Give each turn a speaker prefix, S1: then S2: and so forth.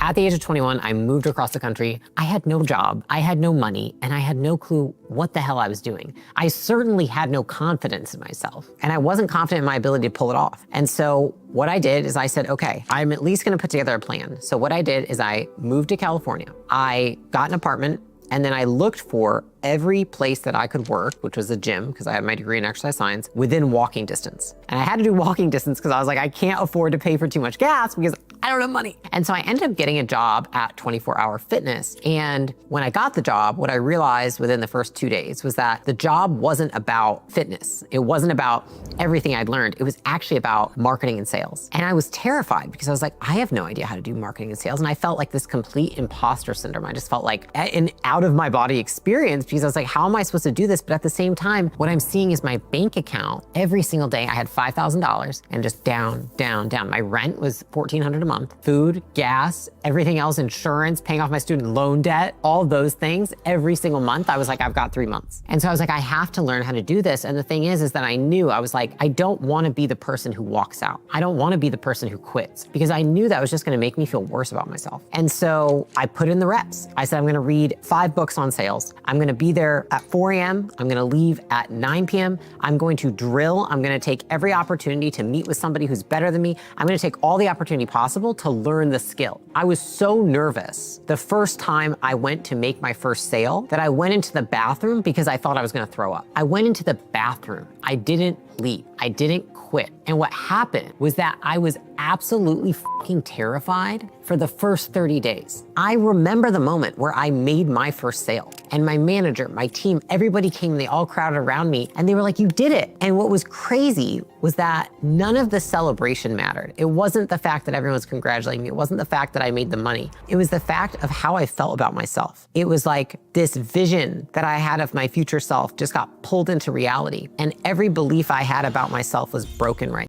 S1: At the age of 21, I moved across the country. I had no job, I had no money, and I had no clue what the hell I was doing. I certainly had no confidence in myself, and I wasn't confident in my ability to pull it off. And so what I did is I said, okay, I'm at least gonna put together a plan. So what I did is I moved to California. I got an apartment, and then I looked for every place that I could work, which was a gym, because I had my degree in exercise science, within walking distance. And I had to do walking distance because I was like, I can't afford to pay for too much gas because I don't have money. And so I ended up getting a job at 24 Hour Fitness. And when I got the job, what I realized within the first 2 days was that the job wasn't about fitness. It wasn't about everything I'd learned. It was actually about marketing and sales. And I was terrified because I was like, I have no idea how to do marketing and sales. And I felt like this complete imposter syndrome. I just felt like an out of my body experience because I was like, how am I supposed to do this? But at the same time, what I'm seeing is my bank account. Every single day I had $5,000 and just down, down, down. My rent was $1,400 a month. Food, gas, everything else, insurance, paying off my student loan debt, all those things. Every single month I was like, I've got 3 months. And so I was like, I have to learn how to do this. And the thing is that I knew, I was like, I don't want to be the person who walks out. I don't want to be the person who quits because I knew that was just going to make me feel worse about myself. And so I put in the reps. I said, I'm going to read 5 books on sales. I'm going to be there at 4 a.m. I'm going to leave at 9 p.m. I'm going to drill. I'm going to take every opportunity to meet with somebody who's better than me. I'm going to take all the opportunity possible to learn the skill. I was so nervous the first time I went to make my first sale that I went into the bathroom because I thought I was going to throw up. I went into the bathroom. I didn't leave. I didn't quit. And what happened was that I was absolutely fucking terrified for the first 30 days. I remember the moment where I made my first sale and my manager, my team, everybody came, they all crowded around me and they were like, you did it. And what was crazy was that none of the celebration mattered. It wasn't the fact that everyone was congratulating me. It wasn't the fact that I made the money. It was the fact of how I felt about myself. It was like this vision that I had of my future self just got pulled into reality. And every belief I had about myself was broken right